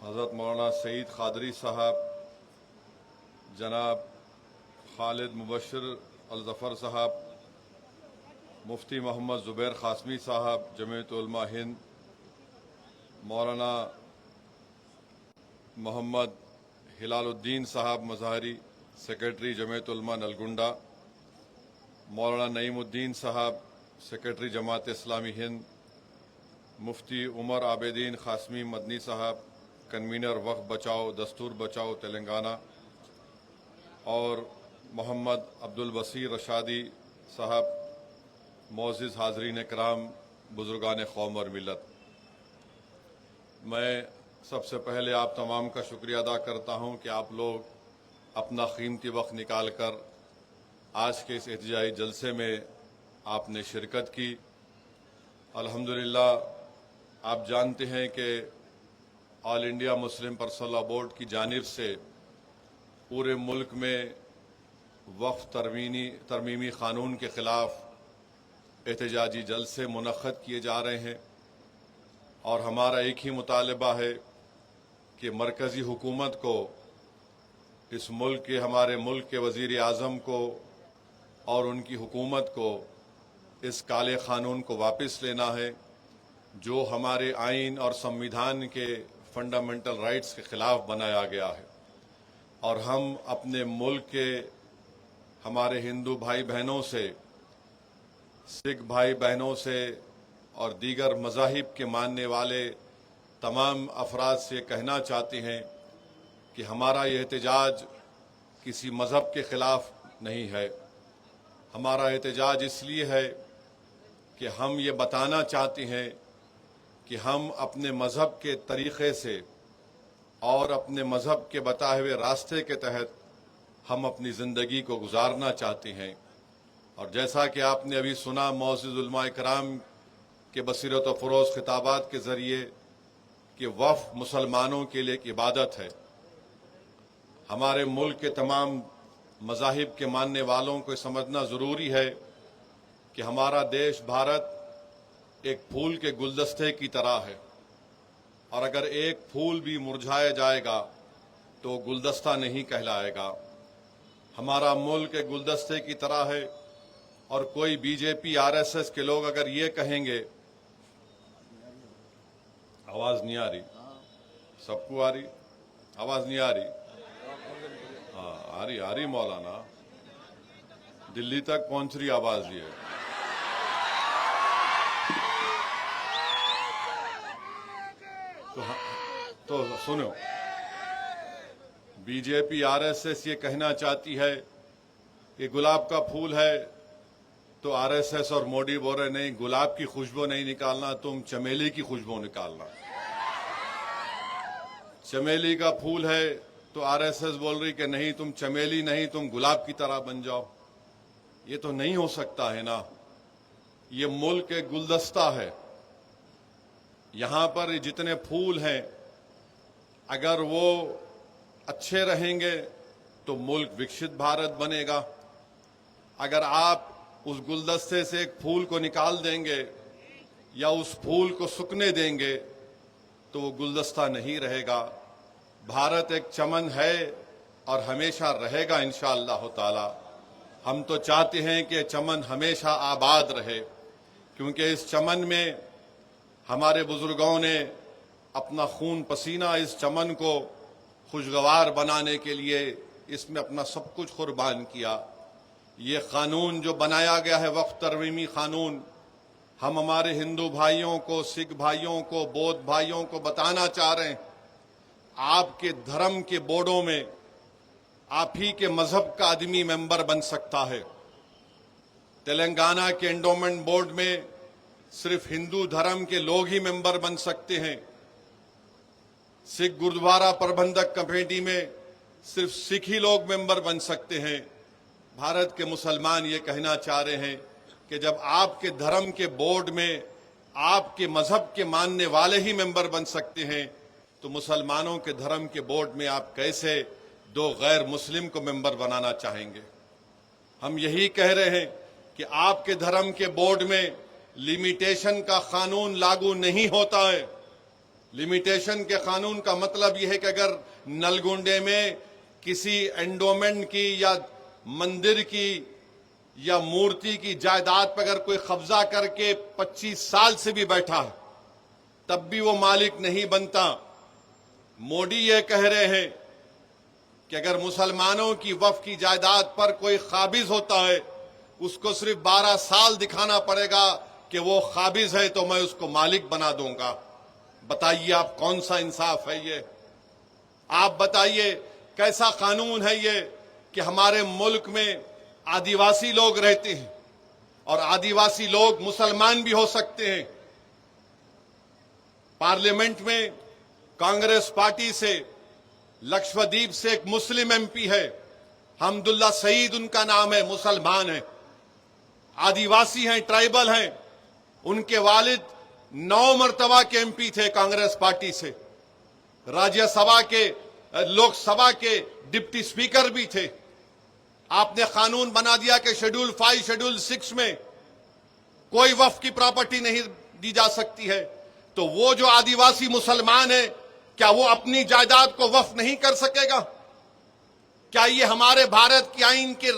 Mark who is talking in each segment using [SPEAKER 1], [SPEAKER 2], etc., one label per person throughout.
[SPEAKER 1] हज़रत मौलाना सईद क़ादरी साहब, जनाब खालिद मुबशर अल ज़फ़र साहब, मुफ्ती मोहम्मद ज़ुबैर क़ासमी साहब जमीयत उलमा हिंद, मौलाना मोहम्मद हिलालुद्दीन साहब मज़हरी सेक्रेटरी जमीयत उलमा नलगुंडा, मौलाना नईमुद्दीन साहब सेक्रेटरी जमात इस्लामी हिंद, मुफ्ती उमर आबिदीन क़ासमी मदनी साहब कन्वीनर वक्फ बचाओ दस्तूर बचाओ तेलंगाना, और मोहम्मद अब्दुल बसीर रशादी साहब, मोअज़्ज़िज़ हाज़रीन कराम, बुज़ुर्गान कौम और मिल्लत, मैं सबसे पहले आप तमाम का शुक्रिया अदा करता हूं कि आप लोग अपना कीमती वक्त निकाल कर आज के इस एहतजाजी जलसे में आपने शिरकत की। अल्हम्दुलिल्लाह आप जानते हैं कि all India Muslim personal law board की जानिब से पूरे मुल्क में वक्फ तरमीमी क़ानून के ख़िलाफ़ एहतजाजी जलसे मुनक़्क़द किए जा रहे हैं और हमारा एक ही मुतालबा है कि मरकज़ी हुकूमत को इस मुल्क के हमारे मुल्क के वज़ीर आज़म को और उनकी हुकूमत को इस काले क़ानून को वापस लेना है जो हमारे आइन और संविधान के फंडामेंटल राइट्स के ख़िलाफ़ बनाया गया है। और हम अपने मुल्क के हमारे हिंदू भाई बहनों से, सिख भाई बहनों से और दीगर मज़ाहिब के मानने वाले तमाम अफराद से कहना चाहते हैं कि हमारा ये एहतजाज किसी मज़हब के ख़िलाफ़ नहीं है। हमारा एहतजाज इसलिए है कि हम ये बताना चाहते हैं कि हम अपने मज़हब के तरीक़े से और अपने मज़हब के बताए हुए रास्ते के तहत हम अपनी ज़िंदगी को गुजारना चाहते हैं। और जैसा कि आपने अभी सुना मुअज़्ज़िज़ उलमा इकराम के बसीरत व फ़रोज़ खिताबात के ज़रिए कि वफ़ मुसलमानों के लिए एक इबादत है। हमारे मुल्क के तमाम मज़ाहिब के मानने वालों को समझना ज़रूरी है कि हमारा देश भारत एक फूल के गुलदस्ते की तरह है और अगर एक फूल भी मुरझाया जाएगा तो गुलदस्ता नहीं कहलाएगा। हमारा मुल्क एक गुलदस्ते की तरह है और कोई बीजेपी आरएसएस के लोग अगर ये कहेंगे, आवाज़ नहीं आ रही, सबको आ रही, आवाज़ नहीं आ रही, हाँ आ रही मौलाना, दिल्ली तक पहुंच रही आवाज़ ये। तो सुनो, बीजेपी आरएसएस ये कहना चाहती है कि गुलाब का फूल है तो आरएसएस और मोदी बोल रहे नहीं, गुलाब की खुशबू नहीं निकालना, तुम चमेली की खुशबू निकालना। चमेली का फूल है तो आरएसएस बोल रही कि नहीं, तुम चमेली नहीं, तुम गुलाब की तरह बन जाओ। ये तो नहीं हो सकता है ना। ये मुल्क एक गुलदस्ता है, यहां पर जितने फूल हैं अगर वो अच्छे रहेंगे तो मुल्क विकसित भारत बनेगा। अगर आप उस गुलदस्ते से एक फूल को निकाल देंगे या उस फूल को सूखने देंगे तो वो गुलदस्ता नहीं रहेगा। भारत एक चमन है और हमेशा रहेगा इंशाअल्लाह ताला। हम तो चाहते हैं कि चमन हमेशा आबाद रहे, क्योंकि इस चमन में हमारे बुजुर्गों ने अपना खून पसीना इस चमन को खुशगवार बनाने के लिए इसमें अपना सब कुछ कुर्बान किया। ये कानून जो बनाया गया है वक्फ तरमीमी कानून, हम हमारे हिंदू भाइयों को, सिख भाइयों को, बौद्ध भाइयों को बताना चाह रहे हैं, आपके धर्म के बोर्डों में आप ही के मजहब का आदमी मेंबर बन सकता है। तेलंगाना के एंडोमेंट बोर्ड में सिर्फ हिंदू धर्म के लोग ही मेंबर बन सकते हैं। सिख गुरुद्वारा प्रबंधक कमेटी में सिर्फ सिख ही लोग मेंबर बन सकते हैं। भारत के मुसलमान ये कहना चाह रहे हैं कि जब आपके धर्म के बोर्ड में आपके मजहब के मानने वाले ही मेंबर बन सकते हैं तो मुसलमानों के धर्म के बोर्ड में आप कैसे दो गैर मुस्लिम को मेंबर बनाना चाहेंगे। हम यही कह रहे हैं कि आपके धर्म के बोर्ड में लिमिटेशन का कानून लागू नहीं होता है। लिमिटेशन के कानून का मतलब यह है कि अगर नलगुंडे में किसी एंडोमेंट की या मंदिर की या मूर्ति की जायदाद पर अगर कोई कब्जा करके 25 साल से भी बैठा है तब भी वो मालिक नहीं बनता। मोदी ये कह रहे हैं कि अगर मुसलमानों की वक्फ की जायदाद पर कोई काबिज होता है उसको सिर्फ 12 साल दिखाना पड़ेगा कि वो काबिज है तो मैं उसको मालिक बना दूंगा। बताइए आप कौन सा इंसाफ है ये? आप बताइए कैसा कानून है ये कि हमारे मुल्क में आदिवासी लोग रहते हैं और आदिवासी लोग मुसलमान भी हो सकते हैं। पार्लियामेंट में कांग्रेस पार्टी से लक्षद्वीप से एक मुस्लिम एमपी है, हमदुल्ला सईद उनका नाम है, मुसलमान है, आदिवासी हैं, ट्राइबल हैं। उनके वालिद 9 मर्तबा के एमपी थे कांग्रेस पार्टी से, राज्यसभा के लोकसभा के डिप्टी स्पीकर भी थे। आपने कानून बना दिया कि शेड्यूल 5 शेड्यूल 6 में कोई वक्फ की प्रॉपर्टी नहीं दी जा सकती है, तो वो जो आदिवासी मुसलमान है क्या वो अपनी जायदाद को वक्फ नहीं कर सकेगा? क्या ये हमारे भारत की आईन के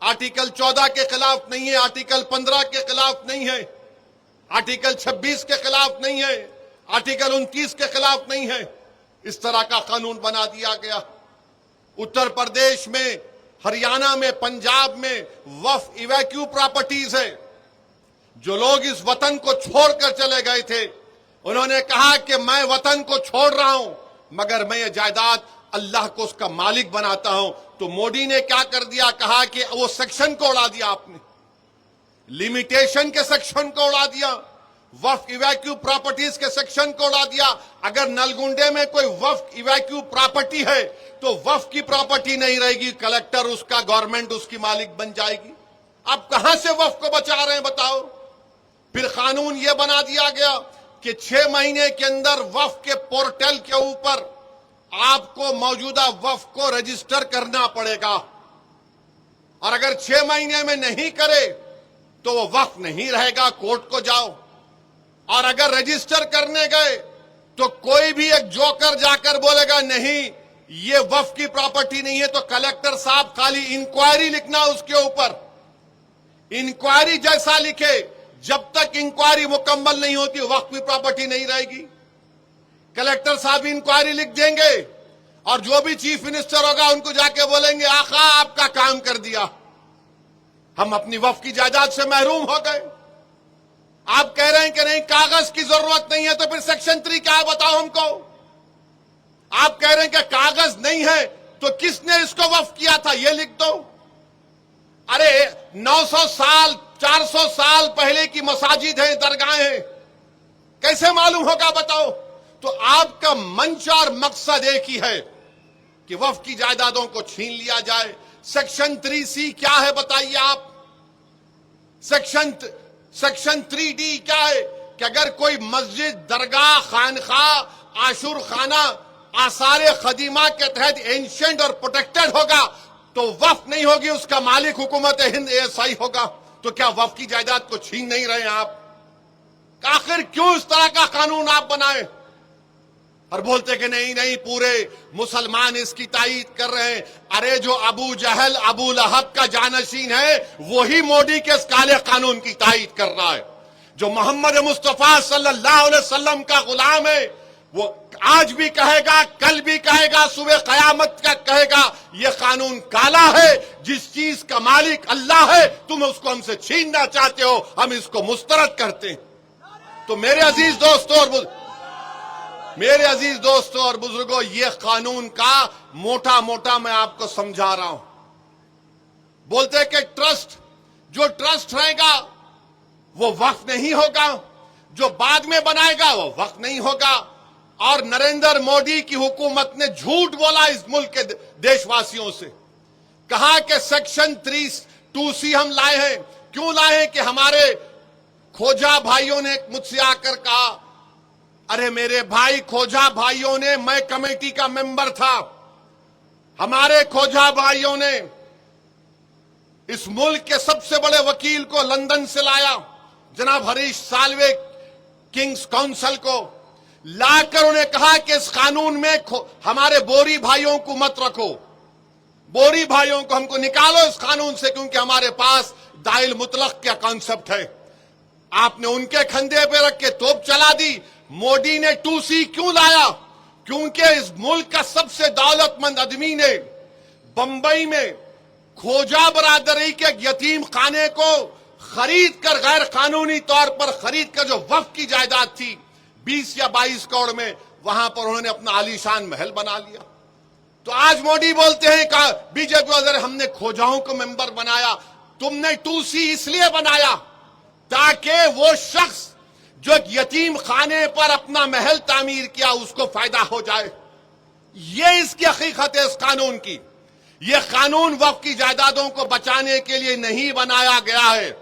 [SPEAKER 1] आर्टिकल 14 के खिलाफ नहीं है, आर्टिकल 15 के खिलाफ नहीं है, आर्टिकल 26 के खिलाफ नहीं है, आर्टिकल 29 के खिलाफ नहीं है? इस तरह का कानून बना दिया गया। उत्तर प्रदेश में, हरियाणा में, पंजाब में वक्फ इवैक्यू प्रॉपर्टीज है। जो लोग इस वतन को छोड़कर चले गए थे उन्होंने कहा कि मैं वतन को छोड़ रहा हूं मगर मैं ये जायदाद अल्लाह को उसका मालिक बनाता हूं। तो मोदी ने क्या कर दिया? कहा कि वो सेक्शन को उड़ा दिया आपने, लिमिटेशन के सेक्शन को उड़ा दिया, वक्फ इवैक्यू प्रॉपर्टीज के सेक्शन को उड़ा दिया। अगर नलगुंडे में कोई वक्फ इवैक्यू प्रॉपर्टी है तो वक्फ की प्रॉपर्टी नहीं रहेगी, कलेक्टर उसका, गवर्नमेंट उसकी मालिक बन जाएगी। आप कहां से वक्फ को बचा रहे हैं बताओ? फिर कानून यह बना दिया गया कि 6 महीने के अंदर वक्फ के पोर्टल के ऊपर आपको मौजूदा वक्फ को रजिस्टर करना पड़ेगा और अगर 6 महीने में नहीं करे तो वो वक्फ नहीं रहेगा, कोर्ट को जाओ। और अगर रजिस्टर करने गए तो कोई भी एक जोकर जाकर बोलेगा नहीं ये वक्फ की प्रॉपर्टी नहीं है, तो कलेक्टर साहब खाली इंक्वायरी लिखना उसके ऊपर, इंक्वायरी जैसा लिखे, जब तक इंक्वायरी मुकम्मल नहीं होती वक्फ की प्रॉपर्टी नहीं रहेगी। कलेक्टर साहब इंक्वायरी लिख देंगे और जो भी चीफ मिनिस्टर होगा उनको जाके बोलेंगे आका आपका काम कर दिया, हम अपनी वक्फ की जायदाद से महरूम हो गए। आप कह रहे हैं कि नहीं कागज की जरूरत नहीं है, तो फिर सेक्शन 3 क्या है बताओ हमको? आप कह रहे हैं कि कागज नहीं है तो किसने इसको वक्फ किया था ये लिख दो। अरे 900 साल 400 साल पहले की मसाजिद है, दरगाहें हैं, कैसे मालूम होगा बताओ? तो आपका मंच और मकसद एक ही है कि वक्फ की जायदादों को छीन लिया जाए। सेक्शन 3C क्या है बताइए आप? सेक्शन 3D क्या है कि अगर कोई मस्जिद, दरगाह, खानखा, आशुर खाना आसारे खदीमा के तहत एंशिएंट और प्रोटेक्टेड होगा तो वक्फ नहीं होगी, उसका मालिक हुकूमत हिंद ASI होगा। तो क्या वक्फ की जायदाद को छीन नहीं रहे आप? आखिर क्यों इस तरह का कानून आप बनाए और बोलते कि नहीं नहीं पूरे मुसलमान इसकी तायीद कर रहे हैं? अरे जो अबू जहल, अबू लहब का जानशीन है वही मोदी के इस काले कानून की तायीद कर रहा है। जो मोहम्मद मुस्तफा सल्लल्लाहु अलैहि वसल्लम का गुलाम है वो आज भी कहेगा, कल भी कहेगा, सुबह कयामत का कहेगा ये कानून काला है, जिस चीज का मालिक अल्लाह है तुम उसको हमसे छीनना चाहते हो, हम इसको मुस्तरद करते हैं। तो मेरे अजीज दोस्तों और बुजुर्गों, ये कानून का मोटा मोटा मैं आपको समझा रहा हूं। बोलते कि जो ट्रस्ट रहेगा वो वक्फ नहीं होगा, जो बाद में बनाएगा वो वक्फ नहीं होगा। और नरेंद्र मोदी की हुकूमत ने झूठ बोला इस मुल्क के देशवासियों से, कहा कि सेक्शन 2C हम लाए हैं। क्यों लाए हैं? कि हमारे खोजा भाइयों ने मुझसे आकर कहा, अरे मेरे भाई खोजा भाइयों ने, मैं कमेटी का मेंबर था, हमारे खोजा भाइयों ने इस मुल्क के सबसे बड़े वकील को लंदन से लाया, जनाब हरीश साल्वे, किंग्स काउंसिल को,
[SPEAKER 2] लाकर उन्हें कहा कि इस कानून में हमारे बोरी भाइयों को मत रखो, बोरी भाइयों को हमको निकालो इस कानून से, क्योंकि हमारे पास दाइल मुतलक का कॉन्सेप्ट है। आपने उनके कंधे पे रख के तोप चला दी। मोदी ने 2C क्यों लाया? क्योंकि इस मुल्क का सबसे दौलतमंद आदमी ने बंबई में खोजा बरादरी के यतीम खाने को खरीद कर, गैर कानूनी तौर पर खरीद कर, जो वक्फ की जायदाद थी 20 या 22 करोड़ में, वहां पर उन्होंने अपना आलीशान महल बना लिया। तो आज मोदी बोलते हैं कहा बीजेपी वाले, हमने खोजाओं को मेंबर बनाया। तुमने 2C इसलिए बनाया ताकि वो शख्स जो एक यतीम खाने पर अपना महल तामीर किया उसको फायदा हो जाए। ये इसकी हकीकत है इस कानून की। यह कानून वक्फ की जायदादों को बचाने के लिए नहीं बनाया गया है।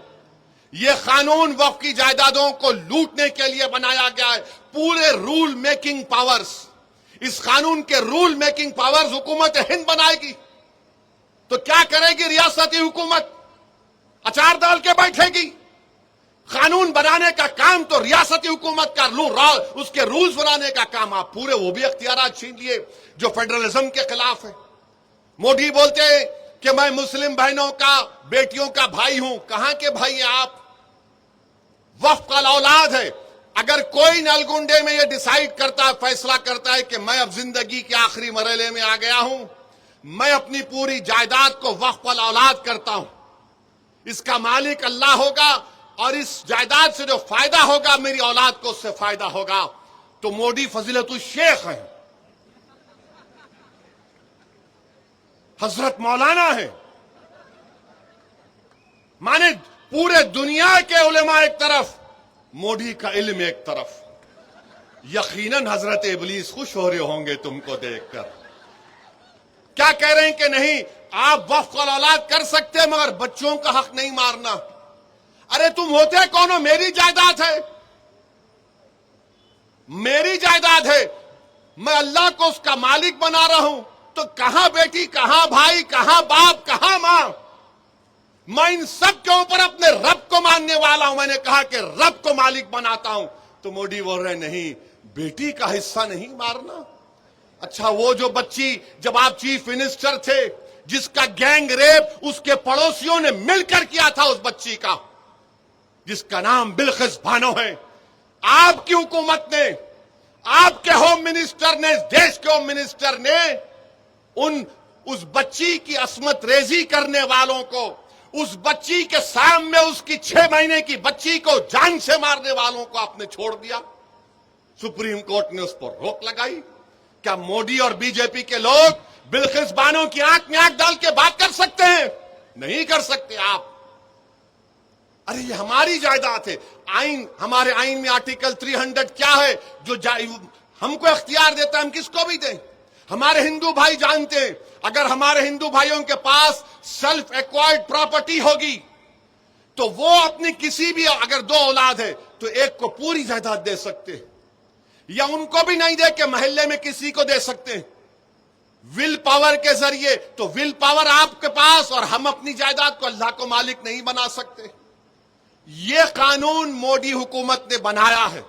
[SPEAKER 2] यह कानून वक्फ की जायदादों को लूटने के लिए बनाया गया है। पूरे रूल मेकिंग पावर्स, इस कानून के रूल मेकिंग पावर्स हुकूमत हिंद बनाएगी। तो क्या करेगी रियासती हुकूमत? अचार डाल के बैठेगी? कानून बनाने का काम तो रियासती हुकूमत का, उसके रूल्स बनाने का काम आप पूरे वो भी अख्तियार छीन लिए जो फेडरलिज्म के खिलाफ है। मोदी बोलते हैं कि मैं मुस्लिम बहनों का, बेटियों का भाई हूं। कहां के भाई हैं आप? वक्फ का औलाद है। अगर कोई नलगुंडे में यह डिसाइड करता है, फैसला करता है कि मैं अब जिंदगी के आखिरी मरहले में आ गया हूं, मैं अपनी पूरी जायदाद को वक्फ का औलाद करता हूं, इसका मालिक अल्लाह होगा और इस जायदाद से जो फायदा होगा मेरी औलाद को उससे फायदा होगा, तो मोदी फजीलतुल शेख है, हजरत मौलाना है। माने पूरे दुनिया के उलेमा एक तरफ, मोदी का इल्म एक तरफ। यकीनन हजरत इबलीस खुश हो रहे होंगे तुमको देखकर। क्या कह रहे हैं कि नहीं आप वक्फ का औलाद कर सकते हैं मगर बच्चों का हक नहीं मारना। अरे तुम होते कौन हो? मेरी जायदाद है, मेरी जायदाद है, मैं अल्लाह को उसका मालिक बना रहा हूं। तो कहां बेटी, कहां भाई, कहां बाप, कहां मां? मैं इन सब के ऊपर अपने रब को मानने वाला हूं। मैंने कहा कि रब को मालिक बनाता हूं। तो मोदी बोल रहे नहीं, बेटी का हिस्सा नहीं मारना। अच्छा, वो जो बच्ची जब आप चीफ मिनिस्टर थे, जिसका गैंग रेप उसके पड़ोसियों ने मिलकर किया था, उस बच्ची का जिसका नाम बिल्किस बानो है, आपकी हुकूमत ने, आपके होम मिनिस्टर ने, देश के होम मिनिस्टर ने उस बच्ची की असमत रेजी करने वालों को, उस बच्ची के सामने उसकी 6 महीने की बच्ची को जान से मारने वालों को आपने छोड़ दिया। सुप्रीम कोर्ट ने उस पर रोक लगाई। क्या मोदी और बीजेपी के लोग बिल्किस बानो की आंख में आंख डाल के बात कर सकते हैं? नहीं कर सकते आप। अरे ये हमारी जायदाद है। आइन, हमारे आइन में आर्टिकल 300 क्या है जो हमको अख्तियार देता है हम किसको भी दें। हमारे हिंदू भाई जानते हैं, अगर हमारे हिंदू भाइयों के पास सेल्फ एक्वायर्ड प्रॉपर्टी होगी तो वो अपनी किसी भी, अगर 2 औलाद है तो एक को पूरी जायदाद दे सकते हैं, या उनको भी नहीं दे के मोहल्ले में किसी को दे सकते हैं विल पावर के जरिए। तो विल पावर आपके पास, और हम अपनी जायदाद को अल्लाह को मालिक नहीं बना सकते। यह कानून मोदी हुकूमत ने बनाया है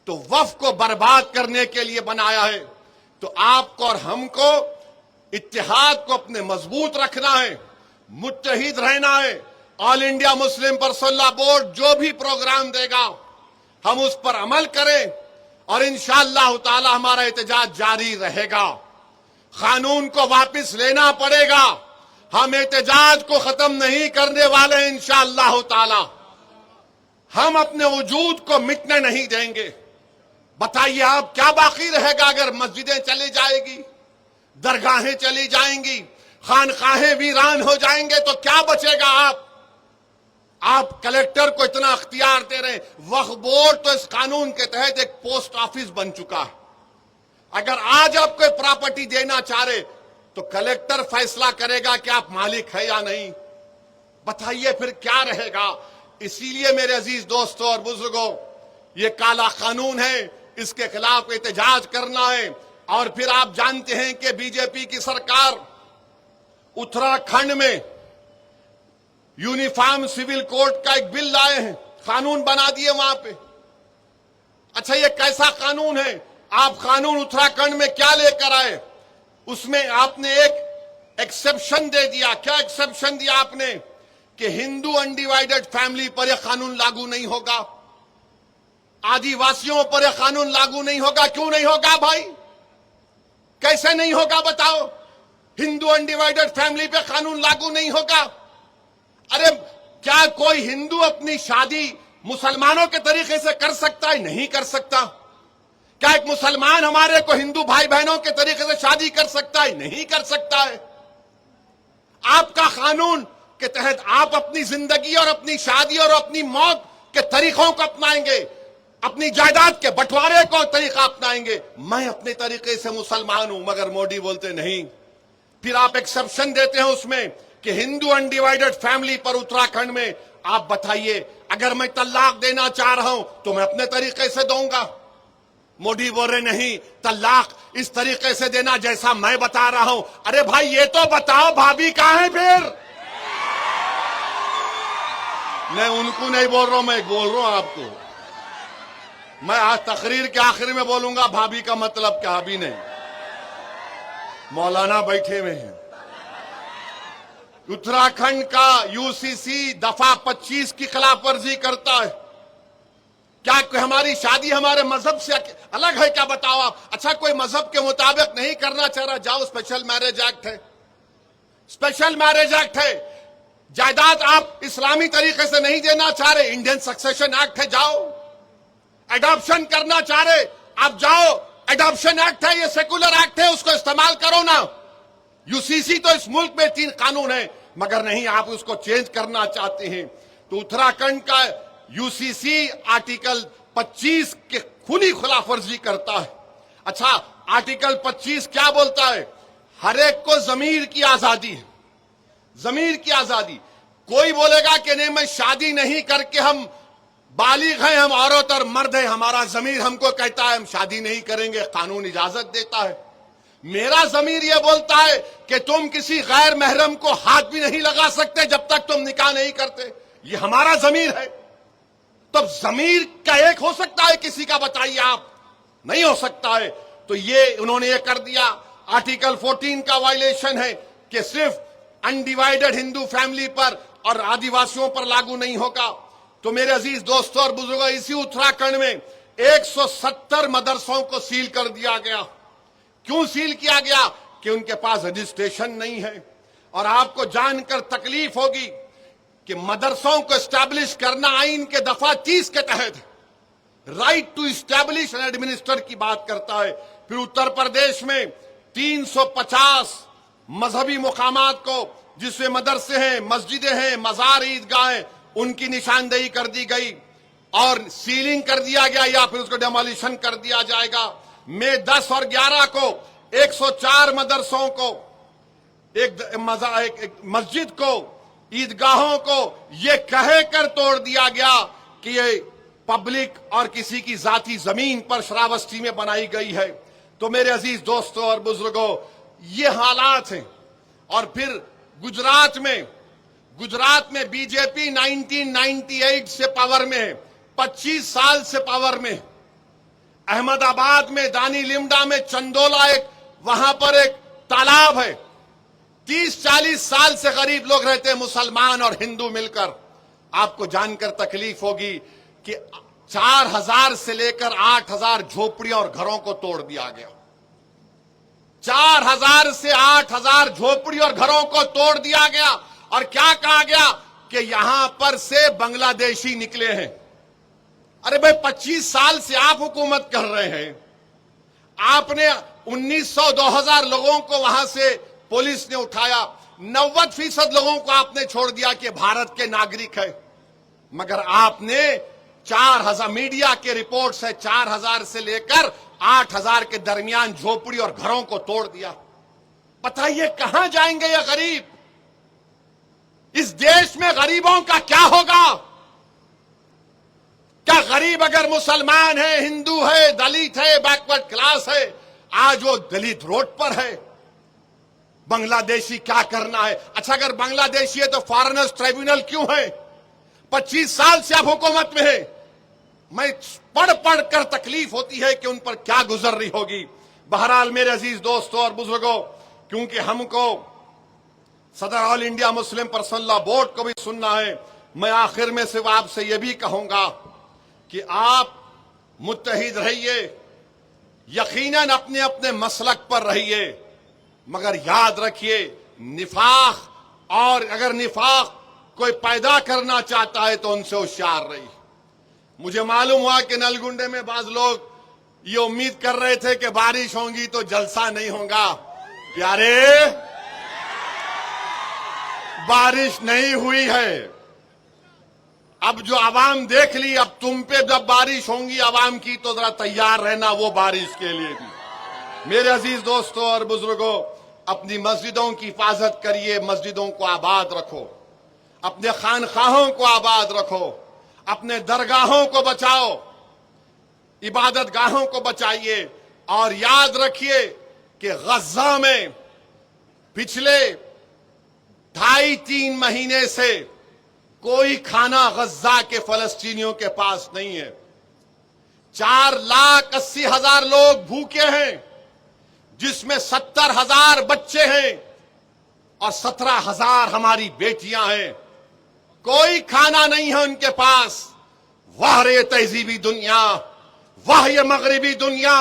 [SPEAKER 2] तो वक्फ को बर्बाद करने के लिए बनाया है। तो आपको और हमको इत्तेहाद को अपने मजबूत रखना है, मुत्तहिद रहना है। All India Muslim personal law board जो भी प्रोग्राम देगा हम उस पर अमल करें और इंशाअल्लाह ताला हमारा एहतजाज जारी रहेगा। कानून को वापस लेना पड़ेगा। हम एहतजाज को खत्म नहीं करने वाले हैं इंशाअल्लाह ताला। हम अपने वजूद को मिटने नहीं देंगे। बताइए आप, क्या बाकी रहेगा अगर मस्जिदें चली जाएगी, दरगाहें चली जाएंगी, खानकाहें वीरान हो जाएंगे तो क्या बचेगा? आप कलेक्टर को इतना अख्तियार दे रहे हैं। वक्फ बोर्ड तो इस कानून के तहत एक पोस्ट ऑफिस बन चुका है। अगर आज आप कोई प्रॉपर्टी देना चाह रहे तो कलेक्टर फैसला करेगा कि आप मालिक है या नहीं। बताइए फिर क्या रहेगा? इसीलिए मेरे अजीज दोस्तों और बुजुर्गों, ये काला कानून है, इसके खिलाफ एहतजाज करना है। और फिर आप जानते हैं कि बीजेपी की सरकार उत्तराखंड में यूनिफॉर्म सिविल कोड का एक बिल लाए हैं, कानून बना दिए वहां पे। अच्छा, ये कैसा कानून है? आप कानून उत्तराखंड में क्या लेकर आए? उसमें आपने एक एक्सेप्शन दे दिया। क्या एक्सेप्शन दिया आपने? कि हिंदू अनडिवाइडेड फैमिली पर यह कानून लागू नहीं होगा, आदिवासियों पर यह कानून लागू नहीं होगा। क्यों नहीं होगा भाई? कैसे नहीं होगा बताओ? हिंदू अनडिवाइडेड फैमिली पे कानून लागू नहीं होगा? अरे क्या कोई हिंदू अपनी शादी मुसलमानों के तरीके से कर सकता है? नहीं कर सकता। क्या एक मुसलमान हमारे को हिंदू भाई बहनों के तरीके से शादी कर सकता है? नहीं कर सकता है। आपका कानून के तहत आप अपनी जिंदगी और अपनी शादी और अपनी मौत के तरीकों को अपनाएंगे, अपनी जायदाद के बंटवारे को तरीका अपनाएंगे। मैं अपने तरीके से मुसलमान हूं, मगर मोदी बोलते नहीं। फिर आप एक्सेप्शन देते हैं उसमें कि हिंदू अनडिवाइडेड फैमिली पर उत्तराखंड में आप बताइए, अगर मैं तलाक देना चाह रहा हूं तो मैं अपने तरीके से दूंगा। मोदी बोल रहे नहीं, तलाक इस तरीके से देना जैसा मैं बता रहा हूं। अरे भाई ये तो बताओ भाभी कहां है फिर? मैं उनको नहीं बोल रहा हूं, मैं बोल रहा हूं आपको। मैं आज तकरीर के आखिर में बोलूंगा भाभी का मतलब क्या, अभी नहीं। मौलाना बैठे हुए हैं। उत्तराखंड का यूसीसी दफा 25 की खिलाफ वर्जी करता है। क्या हमारी शादी हमारे मजहब से अलग है क्या बताओ आप? अच्छा, कोई मजहब के मुताबिक नहीं करना चाह रहा, जाओ, स्पेशल मैरिज एक्ट है। स्पेशल मैरिज एक्ट है। जायदाद आप इस्लामी तरीके से नहीं देना चाह रहे, इंडियन सक्सेशन एक्ट है, जाओ। एडॉप्शन करना चाह रहे, आप जाओ, एडॉप्शन एक्ट है, ये सेकुलर एक्ट है, उसको इस्तेमाल करो ना। यूसीसी तो इस मुल्क में 3 कानून है, मगर नहीं, आप उसको चेंज करना चाहते हैं। तो उत्तराखंड का यूसीसी आर्टिकल 25 के खुली खिलाफवर्जी करता है। अच्छा, आर्टिकल 25 क्या बोलता है? हर एक को जमीर की आजादी है। जमीर की आजादी। कोई बोलेगा कि नहीं, मैं शादी नहीं करके, हम बालिग हैं, हम औरत और मर्द हैं, हमारा जमीर हमको कहता है हम शादी नहीं करेंगे, कानून इजाजत देता है। मेरा जमीर यह बोलता है कि तुम किसी गैर महरम को हाथ भी नहीं लगा सकते जब तक तुम निकाह नहीं करते। ये हमारा जमीर है। तब जमीर का एक हो सकता है किसी का? बताइए आप। नहीं हो सकता है। तो ये उन्होंने ये कर दिया। आर्टिकल 14 का वायलेशन है कि सिर्फ अनडिवाइडेड हिंदू फैमिली पर और आदिवासियों पर लागू नहीं होगा। तो मेरे अजीज दोस्तों और बुजुर्गों, इसी उत्तराखंड में 170 मदरसों को सील कर दिया गया। क्यों सील किया गया? कि उनके पास रजिस्ट्रेशन नहीं है। और आपको जानकर तकलीफ होगी कि मदरसों को एस्टैब्लिश करना आइन के दफा 30 के तहत right to establish and administer की बात करता है। फिर उत्तर प्रदेश में 350 मजहबी मुकामात को, जिसमें मदरसे हैं, मस्जिदें हैं, मजार, ईदगाहें, उनकी निशानदेही कर दी गई और सीलिंग कर दिया गया या फिर उसको डेमोलिशन कर दिया जाएगा। मई 10 और 11 को 104 मदरसों को, एक मस्जिद को, ईदगाहों को ये कहकर तोड़ दिया गया कि ये पब्लिक और किसी की जाती जमीन पर श्रावस्ती में बनाई गई है। तो मेरे अजीज दोस्तों और बुजुर्गों, ये हालात हैं। और फिर गुजरात में बीजेपी 1998 से पावर में है, 25 साल से पावर में। अहमदाबाद में, दानी लिमडा में, चंदोला, एक वहां पर एक तालाब है। 30-40 साल से गरीब लोग रहते हैं, मुसलमान और हिंदू मिलकर। आपको जानकर तकलीफ होगी कि 4000 से लेकर 8000 झोपड़ियों और घरों को तोड़ दिया गया। 4000 से 8000 झोपड़ी और घरों को तोड़ दिया गया। और क्या कहा गया कि यहां पर से बांग्लादेशी निकले हैं। अरे भाई, 25 साल से आप हुकूमत कर रहे हैं। आपने 1900-2000 लोगों को वहां से पुलिस ने उठाया, 90% लोगों को आपने छोड़ दिया कि भारत के नागरिक है। मगर आपने 4000, मीडिया के रिपोर्ट्स है, 4000 से लेकर 8000 के दरमियान झोपड़ी और घरों को तोड़ दिया। बताइए कहां जाएंगे ये गरीब? इस देश में गरीबों का क्या होगा? क्या गरीब अगर मुसलमान है, हिंदू है, दलित है, बैकवर्ड क्लास है, आज वो दलित रोड पर है? बांग्लादेशी क्या करना है? अच्छा, अगर बांग्लादेशी है तो फॉरेनर्स ट्राइब्यूनल क्यों है? 25 साल से आप हुकूमत में है। मैं पढ़ पढ़ कर तकलीफ होती है कि उन पर क्या गुजर रही होगी। बहरहाल मेरे अजीज दोस्तों और बुजुर्गों, क्योंकि हमको सदर all India Muslim personal law board को भी सुनना है, मैं आखिर में सिर्फ आपसे यह भी कहूंगा कि आप मुत्तहिद रहिए, यकीनन अपने अपने मसलक पर रहिए, मगर याद रखिए निफाक, और अगर निफाक कोई पैदा करना चाहता है तो उनसे होशियार रहिए। मुझे मालूम हुआ कि नलगुंडे में बाज लोग ये उम्मीद कर रहे थे कि बारिश होगी तो जलसा नहीं होगा। प्यारे, बारिश नहीं हुई है। अब जो आवाम देख ली, अब तुम पे जब बारिश होंगी आवाम की, तो जरा तैयार रहना वो बारिश के लिए भी। मेरे अजीज दोस्तों और बुजुर्गों, अपनी मस्जिदों की हिफाजत करिए, मस्जिदों को आबाद रखो, अपने खानखाहों को आबाद रखो, अपने दरगाहों को बचाओ, इबादत गाहों को बचाइए। और याद रखिए कि गजा में पिछले 2.5-3 महीने से कोई खाना गजा के फलस्तीनियों के पास नहीं है। 4,80,000 लोग भूखे हैं, जिसमें 70,000 बच्चे हैं और 17,000 हमारी बेटियां हैं। कोई खाना नहीं है उनके पास। वाह रे तहजीबी दुनिया, वाह ये मगरिबी दुनिया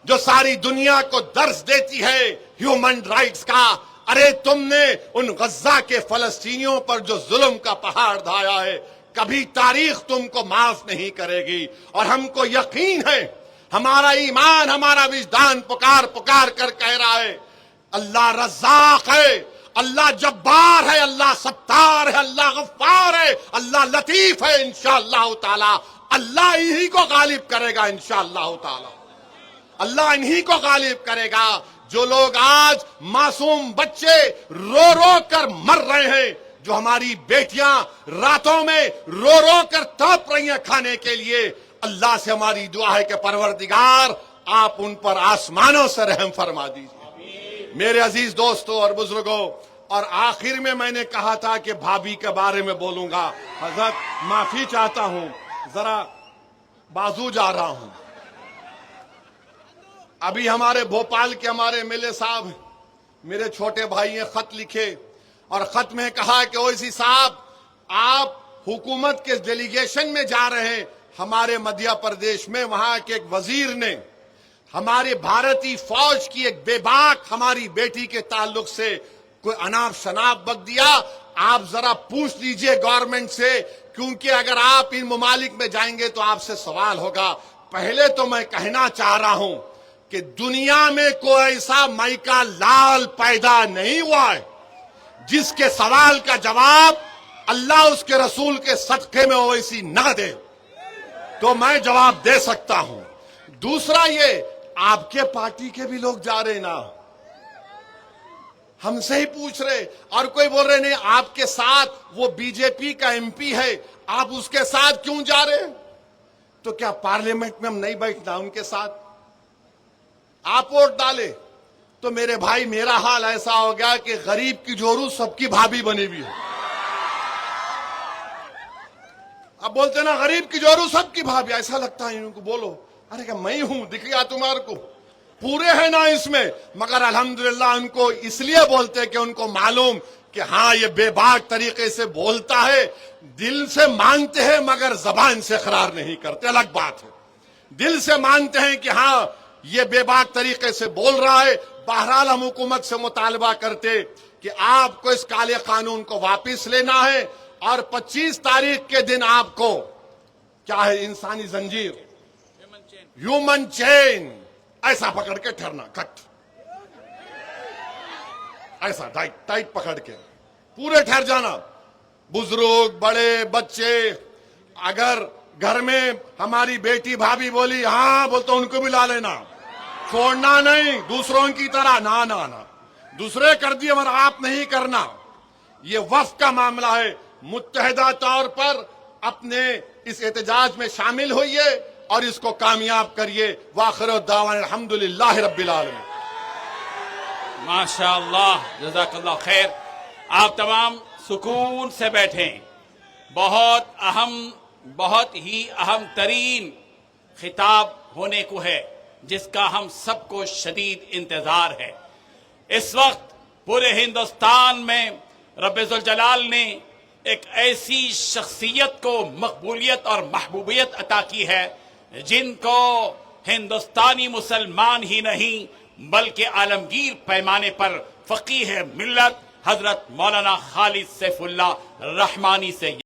[SPEAKER 2] जो सारी दुनिया को दर्स देती है ह्यूमन राइट्स का। अरे तुमने उन गजा के फलस्तीनियों पर जो जुल्म का पहाड़ ढाया है, कभी तारीख तुमको माफ नहीं करेगी। और हमको यकीन है, हमारा ईमान, हमारा विजदान पुकार पुकार कर कह रहा है, अल्लाह रज़्ज़ाक़ है, अल्लाह जब्बार है, अल्लाह सत्तार है, अल्लाह गफ्फार है, अल्लाह लतीफ है। इंशाअल्लाह ताला अल्लाह इन्हीं को गालिब करेगा। इंशाअल्लाह ताला अल्लाह इन्हीं को गालिब करेगा। जो लोग आज मासूम बच्चे रो रो कर मर रहे हैं, जो हमारी बेटियां रातों में रो रो कर तड़प रही हैं खाने के लिए, अल्लाह से हमारी दुआ है कि परवरदिगार आप उन पर आसमानों से रहम फरमा दीजिए। मेरे अजीज दोस्तों और बुजुर्गों, और आखिर में मैंने कहा था कि भाभी के बारे में बोलूंगा। हजरत माफी चाहता हूं, जरा बाजू जा रहा हूं। अभी हमारे भोपाल के हमारे एमएलए साहब, मेरे छोटे भाई ने खत लिखे और खत में कहा कि ओवैसी साहब, आप हुकूमत के डेलीगेशन में जा रहे हैं हमारे मध्य प्रदेश में, वहां के एक वजीर ने हमारे भारतीय फौज की एक बेबाक हमारी बेटी के ताल्लुक से कोई अनाप शनाप बक दिया। आप जरा पूछ लीजिए गवर्नमेंट से, क्योंकि अगर आप इन ममालिक में जाएंगे तो आपसे सवाल होगा। पहले तो मैं कहना चाह रहा हूं कि दुनिया में कोई ऐसा माइका लाल पैदा नहीं हुआ है जिसके सवाल का जवाब अल्लाह उसके रसूल के सदक़े में ओवैसी न दे, तो मैं जवाब दे सकता हूं। दूसरा, ये आपके पार्टी के भी लोग जा रहे ना, हमसे ही पूछ रहे, और कोई बोल रहे नहीं आपके साथ वो बीजेपी का एमपी है, आप उसके साथ क्यों जा रहे? तो क्या पार्लियामेंट में हम नहीं बैठना उनके साथ? आप वोट डाले तो मेरे भाई मेरा हाल ऐसा हो गया कि गरीब की जोरू सबकी भाभी बनी हुई है। अब बोलते ना गरीब की जोरू सबकी भाभी, ऐसा लगता है इनको। बोलो, अरे क्या मैं हूं, दिख गया तुम्हारे को? पूरे है ना इसमें, मगर अल्हम्दुलिल्लाह उनको इसलिए बोलते कि उनको मालूम कि हाँ ये बेबाक तरीके से बोलता है, दिल से मानते हैं मगर जबान से इकरार नहीं करते, अलग बात है। दिल से मानते हैं कि हाँ ये बेबाक तरीके से बोल रहा है। बहरहाल हम हुकूमत से मुतालबा करते कि आपको इस काले कानून को वापस लेना है और 25 तारीख के दिन आपको क्या है, इंसानी जंजीर, ह्यूमन चेन ऐसा पकड़ के ठहरना, कट, ऐसा टाइट टाइट पकड़ के पूरे ठहर जाना। बुजुर्ग, बड़े, बच्चे, अगर घर में हमारी बेटी भाभी बोली हाँ बोल तो उनको भी ला लेना, छोड़ना नहीं दूसरों की तरह। ना ना ना, दूसरे कर दिए मगर आप नहीं करना। ये वफ्द का मामला है। मुत्तहिदा तौर पर अपने इस एहतजाज में शामिल होइए और इसको कामयाब करिए। वाखिर दावाना अल्हम्दुलिल्लाह रब्बिल आलमीन।
[SPEAKER 3] माशाअल्लाह, जज़ाकल्लाह खैर। आप तमाम सुकून से बैठें। बहुत अहम बहुत ही अहम तरीन खिताब होने को है, जिसका हम सबको शदीद इंतजार है। इस वक्त पूरे हिंदुस्तान में रब्बुल जलाल ने एक ऐसी शख्सियत को मकबूलियत और महबूबियत अता की है जिनको हिंदुस्तानी मुसलमान ही नहीं बल्कि आलमगीर पैमाने पर फकीह मिल्लत हजरत मौलाना खालिद सैफुल्लाह रहमानी से